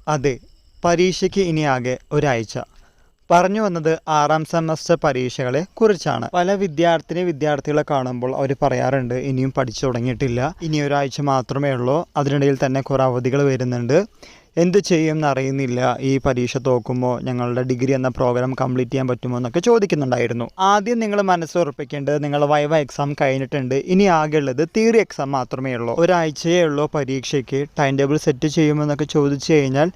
അതെ, പരീക്ഷയ്ക്ക് ഇനി ആകെ ഒരാഴ്ച. പറഞ്ഞു വന്നത് 6ാം സെമസ്റ്റർ പരീക്ഷകളെ കുറിച്ചാണ്. പല വിദ്യാർത്ഥികളെ കാണുമ്പോൾ അവർ പറയാറുണ്ട്, ഇനിയും പഠിച്ചു തുടങ്ങിയിട്ടില്ല, ഇനി ഒരാഴ്ച മാത്രമേ ഉള്ളൂ, അതിനിടയിൽ തന്നെ കുറേ അവധികൾ വരുന്നുണ്ട്, എന്ത് ചെയ്യുമെന്ന് അറിയുന്നില്ല, ഈ പരീക്ഷ തോക്കുമ്പോൾ ഞങ്ങളുടെ ഡിഗ്രി എന്ന പ്രോഗ്രാം കംപ്ലീറ്റ് ചെയ്യാൻ പറ്റുമോ എന്നൊക്കെ ചോദിക്കുന്നുണ്ടായിരുന്നു. ആദ്യം നിങ്ങൾ മനസ്സിലുറപ്പിക്കേണ്ടത്, നിങ്ങളുടെ വൈവ എക്സാം കഴിഞ്ഞിട്ടുണ്ട്, ഇനി ആകെയുള്ളത് തിയറി എക്സാം മാത്രമേ ഉള്ളൂ. ഒരാഴ്ചയേ ഉള്ളൂ പരീക്ഷയ്ക്ക്, ടൈം ടേബിൾ സെറ്റ് ചെയ്യുമെന്നൊക്കെ ചോദിച്ചു കഴിഞ്ഞാൽ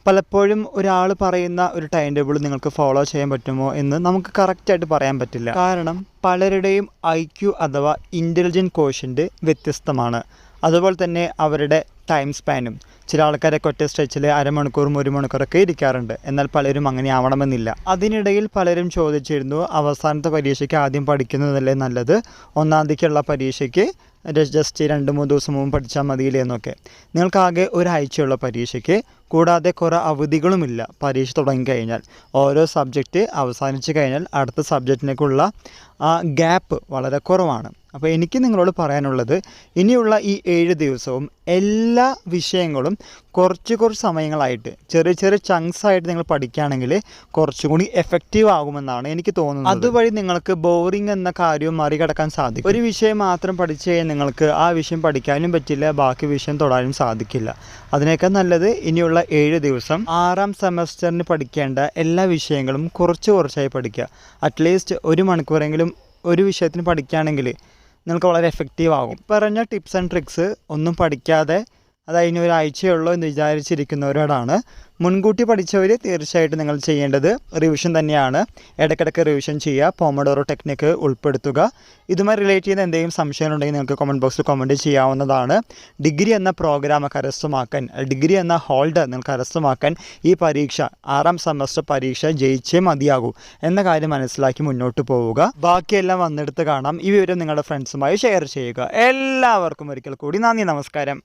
പലപ്പോഴും ഒരാൾ പറയുന്ന ഒരു ടൈം ടേബിൾ നിങ്ങൾക്ക് ഫോളോ ചെയ്യാൻ പറ്റുമോ എന്ന് നമുക്ക് കറക്റ്റായിട്ട് പറയാൻ പറ്റില്ല. കാരണം പലരുടെയും IQ അഥവാ ഇൻ്റലിജൻറ്റ് കോഷ്യൻ്റ് വ്യത്യസ്തമാണ്. അതുപോലെ തന്നെ അവരുടെ ടൈം സ്പാനും. ചില ആൾക്കാരൊക്കെ ഒറ്റ സ്ട്രെച്ചിൽ അരമണിക്കൂറും 1 മണിക്കൂറൊക്കെ ഇരിക്കാറുണ്ട്. എന്നാൽ പലരും അങ്ങനെ ആവണമെന്നില്ല. അതിനിടയിൽ പലരും ചോദിച്ചിരുന്നു, അവസാനത്തെ പരീക്ഷയ്ക്ക് ആദ്യം പഠിക്കുന്നതല്ലേ നല്ലത്, 1ാം തീയതിക്കുള്ള പരീക്ഷയ്ക്ക് ജസ്റ്റ് 2-3 ദിവസം മുമ്പ് പഠിച്ചാൽ മതിയില്ലേ എന്നൊക്കെ. നിങ്ങൾക്കാകെ ഒരാഴ്ചയുള്ള പരീക്ഷയ്ക്ക്, കൂടാതെ കുറേ അവധികളുമില്ല. പരീക്ഷ തുടങ്ങിക്കഴിഞ്ഞാൽ ഓരോ സബ്ജക്റ്റ് അവസാനിച്ച് കഴിഞ്ഞാൽ അടുത്ത സബ്ജക്റ്റിനേക്കുള്ള ആ ഗ്യാപ്പ് വളരെ കുറവാണ്. അപ്പോൾ എനിക്ക് നിങ്ങളോട് പറയാനുള്ളത്, ഇനിയുള്ള ഈ 7 ദിവസവും എല്ലാ വിഷയങ്ങളും കുറച്ച് സമയങ്ങളായിട്ട് ചെറിയ ചങ്ക്സ് ആയിട്ട് നിങ്ങൾ പഠിക്കുകയാണെങ്കിൽ കുറച്ചുകൂടി എഫക്റ്റീവ് ആകുമെന്നാണ് എനിക്ക് തോന്നുന്നത്. അതുവഴി നിങ്ങൾക്ക് ബോറിംഗ് എന്ന കാര്യവും മറികടക്കാൻ സാധിക്കും. ഒരു വിഷയം മാത്രം പഠിച്ചു കഴിഞ്ഞാൽ നിങ്ങൾക്ക് ആ വിഷയം പഠിക്കാനും പറ്റില്ല, ബാക്കി വിഷയം തൊടാനും സാധിക്കില്ല. അതിനേക്കാൾ നല്ലത് ഇനിയുള്ള 7 ദിവസം 6ാം സെമസ്റ്ററിന് പഠിക്കേണ്ട എല്ലാ വിഷയങ്ങളും കുറച്ചായി പഠിക്കുക. അറ്റ്ലീസ്റ്റ് 1 മണിക്കൂറെങ്കിലും ഒരു വിഷയത്തിന് പഠിക്കുകയാണെങ്കിൽ നിങ്ങൾക്ക് വളരെ എഫക്റ്റീവ് ആകും. പറഞ്ഞ ടിപ്സ് ആൻഡ് ട്രിക്സ് ഒന്നും പഠിക്കാതെ അത് അതിന് ഒരാഴ്ചയുള്ളൂ എന്ന് വിചാരിച്ചിരിക്കുന്നവരോടാണ്. മുൻകൂട്ടി പഠിച്ചവർ തീർച്ചയായിട്ടും നിങ്ങൾ ചെയ്യേണ്ടത് റിവിഷൻ തന്നെയാണ്. ഇടയ്ക്കിടയ്ക്ക് റിവിഷൻ ചെയ്യുക, പോമഡോറോ ടെക്നിക്ക് ഉൾപ്പെടുത്തുക. ഇതുമായി റിലേറ്റ് ചെയ്യുന്ന എന്തെങ്കിലും സംശയങ്ങളുണ്ടെങ്കിൽ നിങ്ങൾക്ക് കമൻറ്റ് ബോക്സിൽ കമൻറ്റ് ചെയ്യാവുന്നതാണ്. ഡിഗ്രി എന്ന പ്രോഗ്രാം കരസ്ഥമാക്കാൻ, ഡിഗ്രി എന്ന ഹോൾഡർ നിങ്ങൾക്ക് കരസ്ഥമാക്കാൻ ഈ പരീക്ഷ 6ാം സെമസ്റ്റർ പരീക്ഷ ജയിച്ചേ മതിയാകൂ എന്ന കാര്യം മനസ്സിലാക്കി മുന്നോട്ട് പോവുക. ബാക്കിയെല്ലാം വന്നെടുത്ത് കാണാം. ഈ വിവരം നിങ്ങളുടെ ഫ്രണ്ട്സുമായി ഷെയർ ചെയ്യുക. എല്ലാവർക്കും ഒരിക്കൽ കൂടി നന്ദി, നമസ്കാരം.